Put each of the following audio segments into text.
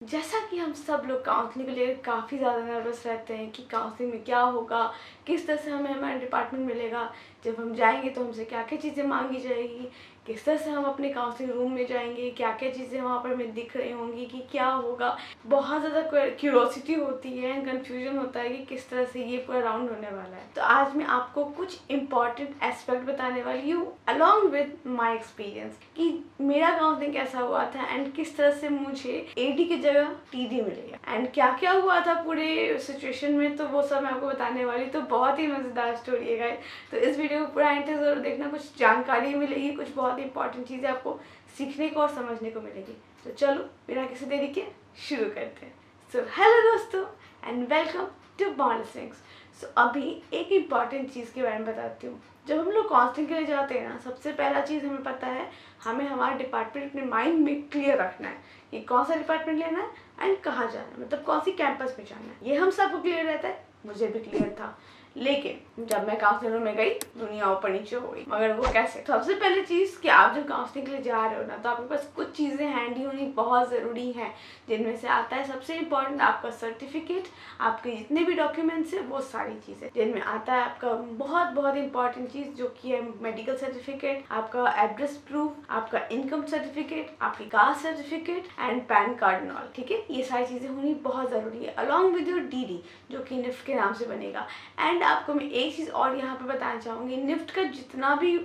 जैसा कि हम सब लोग काउंसलिंग को लेकर काफ़ी ज़्यादा नर्वस रहते हैं कि काउंसलिंग में क्या होगा, किस तरह से हमें हमारा डिपार्टमेंट मिलेगा, जब हम जाएंगे तो हमसे क्या क्या चीज़ें मांगी जाएगी, किस तरह से हम अपने काउंसलिंग रूम में जाएंगे, क्या क्या चीज़ें वहाँ पर हमें दिख रही होंगी कि क्या होगा। बहुत ज़्यादा क्यूरोसिटी होती है एंड कन्फ्यूजन होता है कि किस तरह से ये पूरा राउंड होने वाला है। तो आज मैं आपको कुछ इंपॉर्टेंट एस्पेक्ट बताने वाली हूँ अलॉन्ग विद माई एक्सपीरियंस कि मेरा काउंसलिंग कैसा हुआ था एंड किस तरह से मुझे एडी की जगह टीडी मिल गया एंड क्या क्या हुआ था पूरे सिचुएशन में, तो वो सब मैं आपको बताने वाली। तो बहुत ही मज़ेदार स्टोरी है गाइस, तो इस वीडियो को पूरा एंड तक जरूर देखना, कुछ जानकारी मिलेगी, कुछ बहुत इंपॉर्टेंट चीज़ें आपको सीखने को और समझने को मिलेगी। तो चलो बिना किसी देरी के शुरू करते हैं। सो हेलो दोस्तों and welcome to bond sings. So अभी एक इम्पॉर्टेंट चीज़ के बारे में बताती हूँ। जब हम लोग काउंसलिंग के लिए जाते हैं ना, सबसे पहला चीज़ हमें पता है, हमें हमारा डिपार्टमेंट अपने माइंड में क्लियर रखना है कि कौन सा डिपार्टमेंट लेना है एंड कहाँ जाना है, मतलब कौन सी कैंपस में जाना है। ये हम सबको क्लियर रहता है, मुझे भी क्लियर था। लेकिन जब मैं काउंसलिंग रूम में गई, दुनिया ऊपर नीचे हो गई। मगर वो कैसे? सबसे पहले चीज़ कि आप जब काउंसलिंग के लिए जा रहे हो ना, तो आपके पास कुछ चीज़ें हैंडी होनी बहुत ज़रूरी है, जिनमें से आता है सबसे इम्पोर्टेंट आपका सर्टिफिकेट, आपके जितने भी डॉक्यूमेंट्स हैं वो सारी चीज़ें, जिनमें आता है आपका बहुत बहुत इंपॉर्टेंट चीज़ जो कि है मेडिकल सर्टिफिकेट, आपका एड्रेस प्रूफ, आपका इनकम सर्टिफिकेट, आपकी caste certificate and pan card and all. ठीक है, ये सारी चीज़ें होनी बहुत ज़रूरी है अलॉन्ग विद योर डीडी, जो कि निफ्ट के नाम से बनेगा। एंड आपको मैं एक चीज़ और यहाँ पे बताना चाहूँगी, निफ्ट का जितना भी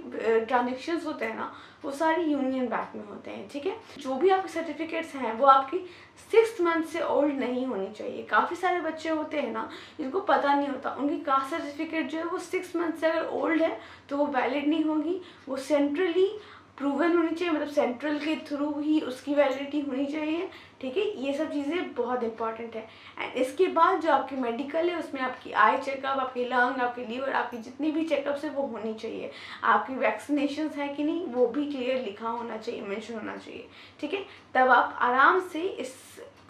ट्रांजेक्शन्स होते हैं ना, वो सारे यूनियन बैंक में होते हैं। ठीक है, जो भी आपके सर्टिफिकेट्स हैं वो आपकी 6 मंथ से ओल्ड नहीं होनी चाहिए। काफ़ी सारे बच्चे होते हैं ना जिनको पता नहीं होता, उनकी कास्ट सर्टिफिकेट जो है वो 6 मंथ से अगर ओल्ड है तो वो वैलिड नहीं होगी, वो सेंट्रली प्रूवन होनी चाहिए, मतलब सेंट्रल के थ्रू ही उसकी वैलिडिटी होनी चाहिए। ठीक है, ये सब चीज़ें बहुत इंपॉर्टेंट है। एंड इसके बाद जो आपकी मेडिकल है, उसमें आपकी आई चेकअप, आपकी लंग, आपकी लीवर, आपकी जितनी भी चेकअप्स है वो होनी चाहिए। आपकी वैक्सीनेशन है कि नहीं वो भी क्लियर लिखा होना चाहिए, मेंशन होना चाहिए। ठीक है, तब आप आराम से इस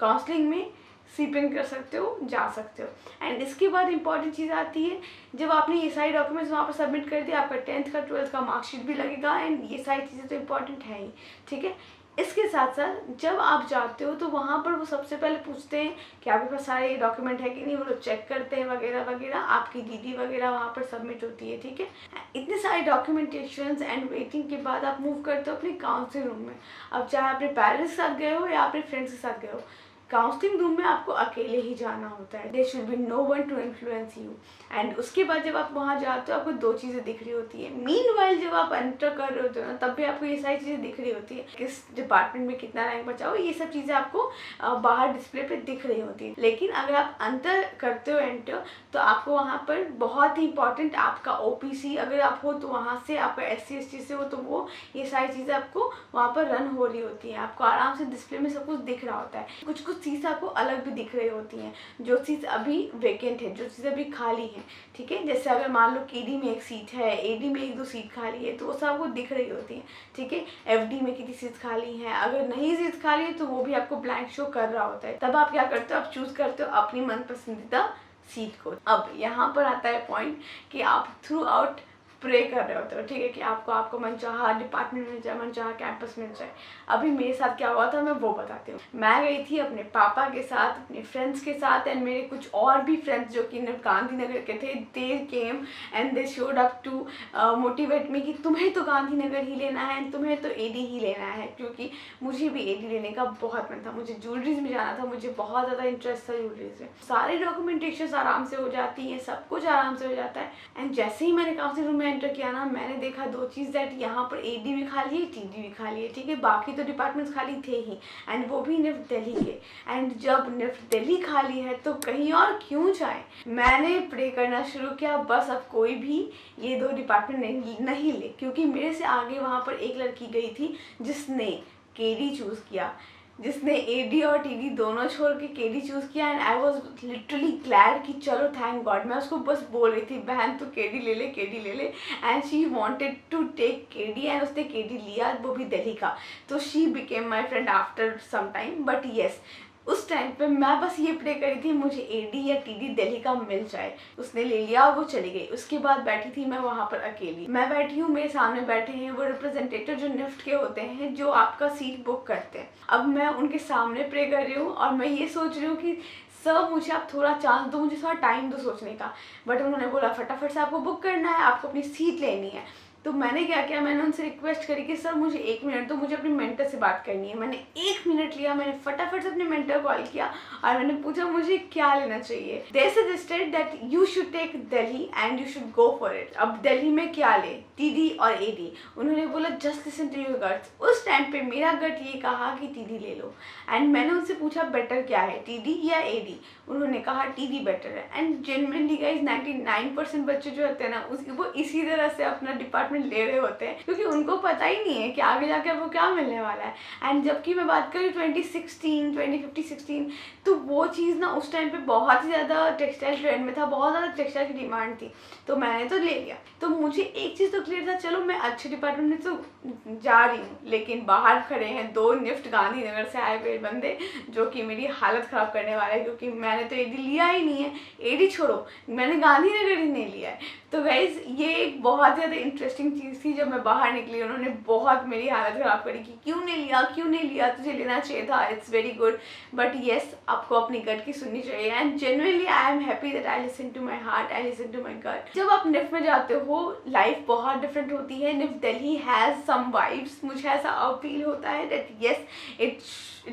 काउंसलिंग में सीप इन कर सकते हो, जा सकते हो। एंड इसके बाद इंपॉर्टेंट चीज़ आती है, जब आपने ये सारे डॉक्यूमेंट्स वहाँ पर सबमिट कर दिया, आपका 10th का 12th का मार्कशीट भी लगेगा एंड ये सारी चीज़ें तो इंपॉर्टेंट है ही। ठीक है, इसके साथ साथ जब आप जाते हो तो वहाँ पर वो सबसे पहले पूछते हैं कि आपके पास सारे डॉक्यूमेंट है कि नहीं, वो लोग चेक करते हैं वगैरह वगैरह, आपकी डीडी वगैरह वहाँ पर सबमिट होती है। ठीक है, इतने सारे डॉक्यूमेंटेशन एंड वेटिंग के बाद आप मूव करते हो अपने काउंसलिंग रूम में। अब चाहे अपने पेरेंट्स के साथ गए हो या अपने फ्रेंड्स के साथ गए हो, काउंसलिंग रूम में आपको अकेले ही जाना होता है। There should be no one to influence you. And उसके बाद जब आप वहाँ जाते हो, आपको दो चीज़ें दिख रही होती है। मीनवाइल जब आप एंटर कर रहे होते हो ना, तब भी आपको ये सारी चीज़ें दिख रही होती है, किस डिपार्टमेंट में कितना रैंक बचाओ, ये सब चीज़ें आपको बाहर डिस्प्ले पे दिख रही होती है। लेकिन अगर आप अंतर करते हो एंटर, तो आपको वहाँ पर बहुत ही इंपॉर्टेंट आपका ओपीसी अगर आप हो तो वहाँ से, आपका SC ST से हो तो वो, ये सारी चीज़ें आपको वहाँ पर रन हो रही होती हैं। आपको आराम से डिस्प्ले में सब कुछ दिख रहा होता है। कुछ कुछ चीज़ आपको अलग भी दिख रही होती हैं, जो चीज़ अभी वेकेंट है, जो चीज़ अभी खाली है। ठीक है, जैसे अगर मान लो KD में एक सीट है, AD में 1-2 सीट खाली है, तो वो सब आपको दिख रही होती हैं। ठीक है, FD में कितनी सीट खाली है, अगर नहीं सीट खाली है तो वो भी आपको ब्लैंक शो कर रहा होता है। तब आप क्या करते हो, आप चूज़ करते हो अपनी मन पसंदीदा सीट को। अब यहाँ पर आता है पॉइंट कि आप थ्रू आउट प्रे कर रहे होते हो। ठीक है, कि आपको मनचाहा डिपार्टमेंट मिल जाए, मनचाहा कैंपस मिल जाए। अभी मेरे साथ क्या हुआ था मैं वो बताती हूँ। मैं गई थी अपने पापा के साथ, अपने फ्रेंड्स के साथ एंड मेरे कुछ और भी फ्रेंड्स जो कि गांधीनगर के थे। They came and they showed up to motivate me कि तुम्हें तो गांधीनगर ही लेना है, तुम्हें तो AD ही लेना है, क्योंकि मुझे भी AD लेने का बहुत मन था। मुझे ज्वेलरीज में जाना था, मुझे बहुत ज़्यादा इंटरेस्ट था ज्वेलरीज में। सारी डॉक्यूमेंटेशन आराम से हो जाती हैं, सब कुछ आराम से हो जाता है। एंड जैसे ही मैंने काउंसलिंग रूम में एंटर किया ना, मैंने देखा दो चीज़, दैट यहाँ पर AD भी खाली है, TD भी खाली है। ठीक है, बाकी तो डिपार्टमेंट्स खाली थे ही, एंड वो भी निफ्ट दिल्ली के। एंड जब निफ्ट दिल्ली खाली है तो कहीं और क्यों जाए। मैंने प्रे करना शुरू किया, बस अब कोई भी ये दो डिपार्टमेंट नहीं ले, क्योंकि मेरे से आगे वहाँ पर एक लड़की गई थी जिसने KD चूज़ किया, जिसने AD और TD दोनों छोड़ के KD चूज़ किया। And I was literally glad कि चलो थैंक गॉड। मैं उसको बस बोल रही थी, बहन तू KD ले ले, KD ले ले। And she wanted to take KD and उसने KD लिया, वो भी दिल्ली का। तो she became my friend after some time. But yes, उस टाइम पे मैं बस ये प्रे करी थी मुझे एडी या टीडी दिल्ली का मिल जाए। उसने ले लिया, वो चली गई। उसके बाद बैठी थी मैं वहाँ पर अकेली। मैं बैठी हूँ, मेरे सामने बैठे हैं वो रिप्रेजेंटेटिव जो निफ्ट के होते हैं, जो आपका सीट बुक करते हैं। अब मैं उनके सामने प्रे कर रही हूँ और मैं ये सोच रही हूँ कि सर मुझे आप थोड़ा चांस दो, मुझे थोड़ा टाइम दो सोचने का। बट उन्होंने बोला फटाफट से आपको बुक करना है, आपको अपनी सीट लेनी है। तो मैंने क्या किया, मैंने उनसे रिक्वेस्ट करी कि सर मुझे 1 मिनट दो, मुझे अपनी मेंटर से बात करनी है। मैंने 1 मिनट लिया, मैंने फटाफट से अपने मेंटर कॉल किया और मैंने पूछा मुझे क्या लेना चाहिए। They suggested that you should take Delhi and you should go for it. अब दिल्ली में क्या ले, टीडी और एडी? उन्होंने बोला just listen to your guts. उस टाइम पे मेरा गट ये कहा कि टीडी ले लो। एंड मैंने उनसे पूछा बेटर क्या है, टीडी या एडी? उन्होंने कहा टीडी बेटर है। एंड जेन्युइनली गाइस 99% बच्चे जो होते हैं ना, वो इसी तरह से अपना डिपार्टमेंट ले रहे होते हैं, क्योंकि उनको पता ही नहीं है कि आगे जाके वो क्या मिलने वाला है। एंड जबकि मैं बात करूँ 2015-16 तो वो चीज़ ना उस टाइम पे बहुत ही ज़्यादा टेक्सटाइल ट्रेंड में था, बहुत ज़्यादा टेक्सटाइल की डिमांड थी। तो मैंने तो ले लिया। तो मुझे एक चीज़ तो क्लियर था, चलो मैं अच्छे डिपार्टमेंट में तो जा रही हूँ, लेकिन बाहर खड़े हैं 2 निफ्ट गांधीनगर से आए हुए बंदे जो कि मेरी हालत ख़राब करने वाले हैं, क्योंकि मैंने तो एडी लिया ही नहीं है। एडी छोड़ो, मैंने गांधीनगर ही नहीं लिया है। तो गाइज ये एक बहुत ज़्यादा इंटरेस्टिंग चीज़ थी। जब मैं बाहर निकली उन्होंने बहुत मेरी हालत ख़राब करी कि क्यों नहीं लिया, तुझे लेना चाहिए था, it's very good. But yes, आपको अपनी गट की सुननी चाहिए। And genuinely I am happy that I listen to my heart, I listen to my gut. जब आप निफ्ट में जाते हो लाइफ बहुत डिफरेंट होती है। NIFT Delhi has some vibes, मुझे ऐसा फील होता है that yes it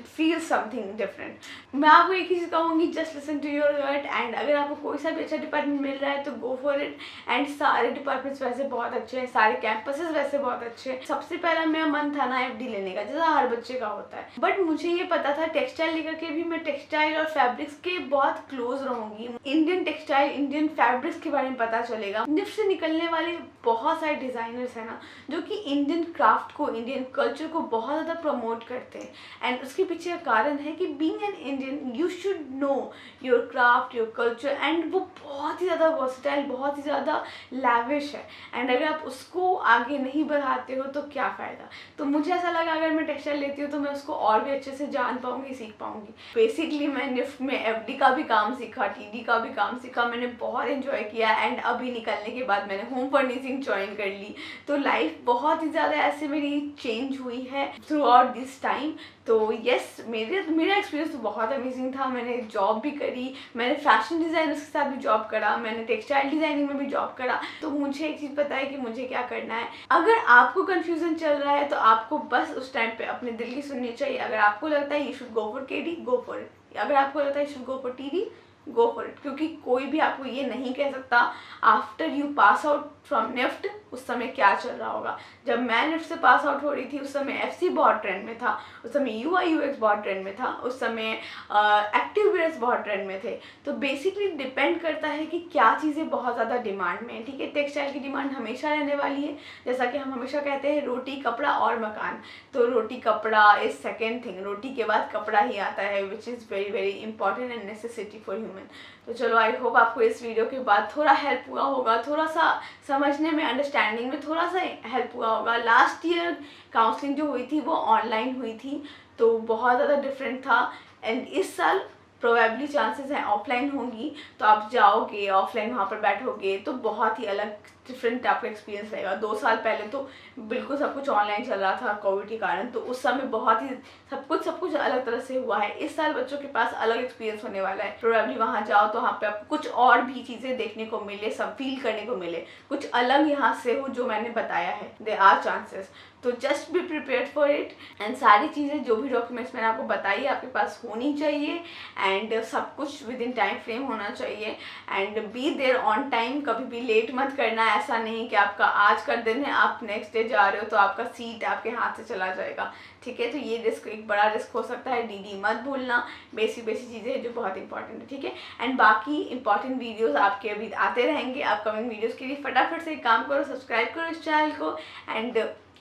feels something different. मैं आपको एक ही चीज़ कहूँगी, just listen to your gut. And अगर आपको कोई सा भी अच्छा डिपार्टमेंट मिल रहा है तो गो फॉर इट। एंड सारे डिपार्टमेंट्स वैसे बहुत अच्छे हैं, सारे कैंपसेस वैसे बहुत अच्छे हैं। सबसे पहला मेरा मन था ना एफडी लेने का, जैसा हर बच्चे का होता है। बट मुझे ये पता था टेक्सटाइल लेकर के भी मैं टेक्सटाइल और फैब्रिक्स के बहुत क्लोज रहूंगी। इंडियन टेक्सटाइल, इंडियन फैब्रिक्स के बारे में पता चलेगा। निफ्ट से निकलने वाले बहुत सारे डिज़ाइनर्स हैं ना, जो कि इंडियन क्राफ्ट को, इंडियन कल्चर को बहुत ज़्यादा प्रमोट करते हैं। एंड उसके पीछे का कारण है कि being an Indian you should know your craft, your culture. And वो बहुत ही ज़्यादा वर्सटाइल, बहुत ही ज़्यादा लैविश है। एंड अगर आप उसको आगे नहीं बढ़ाते हो तो क्या फ़ायदा। तो मुझे ऐसा लगा अगर मैं टेक्सटाइल लेती हूँ तो मैं उसको और भी अच्छे से जान पाऊँगी, सीख पाऊँगी। बेसिकली मैं निफ्ट में एफडी का भी काम सीखा, टीडी का भी काम सीखा, मैंने बहुत एंजॉय किया। एंड अभी निकलने के बाद मैंने होम फर्निशिंग ज्वाइन कर ली। तो लाइफ बहुत ही ज़्यादा ऐसे मेरी चेंज हुई है थ्रू आउट दिस टाइम। तो येस, मेरा एक्सपीरियंस तो बहुत अमेजिंग था। मैंने जॉब भी करी, मैंने फैशन डिज़ाइनर्स के साथ भी जॉब करा, मैंने टेक्सटाइल डिज़ाइनिंग में भी जॉब करा। तो मुझे एक चीज़ पता है कि मुझे क्या करना है। अगर आपको कन्फ्यूज़न चल रहा है तो आपको बस उस टाइम पे अपने दिल की सुननी चाहिए। अगर आपको लगता है you should go for KD, go for it. अगर आपको लगता है you should go for TD, go for it. क्योंकि कोई भी आपको ये नहीं कह सकता after you pass out from NIFT उस समय क्या चल रहा होगा। जब मैं निफ्ट से पास आउट हो रही थी उस समय एफसी बहुत ट्रेंड में था, उस समय यूआई यूएक्स बहुत ट्रेंड में था, उस समय एक्टिव वेयर्स बहुत ट्रेंड में थे। तो बेसिकली डिपेंड करता है कि क्या चीज़ें बहुत ज़्यादा डिमांड में है। ठीक है, टेक्सटाइल की डिमांड हमेशा रहने वाली है। जैसा कि हम हमेशा कहते हैं रोटी कपड़ा और मकान, तो रोटी कपड़ा इज सेकेंड थिंग। रोटी के बाद कपड़ा ही आता है, which is very very important and necessity for human. तो चलो, आई होप आपको इस वीडियो के बाद थोड़ा हेल्प हुआ होगा, थोड़ा सा समझने में, अंडरस्टैंडिंग में थोड़ा सा हेल्प हुआ होगा। लास्ट ईयर काउंसलिंग जो हुई थी वो ऑनलाइन हुई थी, तो बहुत ज़्यादा डिफरेंट था। एंड इस साल प्रोबेबली चांसेस हैं ऑफलाइन होंगी, तो आप जाओगे ऑफलाइन वहाँ पर बैठोगे तो बहुत ही अलग डिफरेंट आपका एक्सपीरियंस रहेगा। 2 साल पहले तो बिल्कुल सब कुछ ऑनलाइन चल रहा था कोविड के कारण, तो उस समय बहुत ही सब कुछ अलग तरह से हुआ है। इस साल बच्चों के पास अलग एक्सपीरियंस होने वाला है। प्रोबेबली वहाँ जाओ तो वहाँ पे आपको कुछ और भी चीज़ें देखने को मिले, सब फील करने को मिले, कुछ अलग यहाँ से हो जो मैंने बताया है। दे आर चांसेस, तो just be prepared for it. And सारी चीज़ें जो भी डॉक्यूमेंट्स मैंने आपको बताई आपके पास होनी चाहिए। एंड सब कुछ विद इन टाइम फ्रेम होना चाहिए। And be there on time, कभी भी लेट मत करना। ऐसा नहीं कि आपका आज का दिन है, आप नेक्स्ट डे जा रहे हो तो आपका सीट आपके हाथ से चला जाएगा। ठीक है, तो ये रिस्क, एक बड़ा रिस्क हो सकता है। डीडी मत भूलना, बेसिक चीज़ें जो बहुत इंपॉर्टेंट है। ठीक है, एंड बाकी इंपॉर्टेंट वीडियोस आपके अभी आते रहेंगे अपकमिंग वीडियोस के लिए। फटाफट से एक काम करो, सब्सक्राइब करो इस चैनल को। And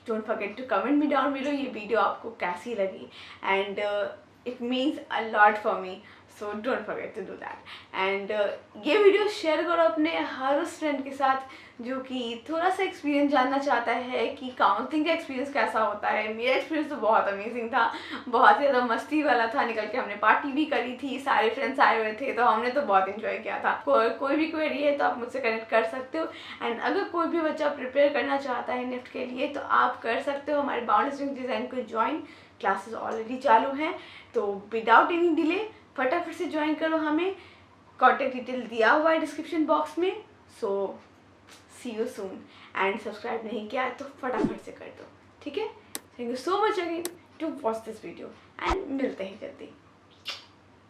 don't forget to comment me down below ये वीडियो आपको कैसी लगी। And it means a lot for me. So don't forget to do that. And ये वीडियो शेयर करो अपने हर उस फ्रेंड के साथ जो कि थोड़ा सा एक्सपीरियंस जानना चाहता है कि काउंसलिंग का एक्सपीरियंस कैसा होता है। मेरा एक्सपीरियंस तो बहुत अमेजिंग था, बहुत ज़्यादा मस्ती वाला था। निकल के हमने पार्टी भी करी थी, सारे फ्रेंड्स आए हुए थे, तो हमने तो बहुत इन्जॉय किया था। कोई भी क्वेरी है तो आप मुझसे कनेक्ट कर सकते हो। एंड अगर कोई भी बच्चा प्रिपेयर करना चाहता है निफ्ट के लिए तो आप कर सकते हो हमारे बाउंड स्ट्रिंग डिज़ाइन को ज्वाइन। क्लासेस ऑलरेडी चालू हैं, तो विदाउट एनी डिले फटाफट से ज्वाइन करो हमें। कॉन्टैक्ट डिटेल दिया हुआ है डिस्क्रिप्शन बॉक्स में। So see you soon. And subscribe नहीं किया तो फटाफट से कर दो, ठीक है। Thank you so much again to watch this video and मिलते हैं जल्दी।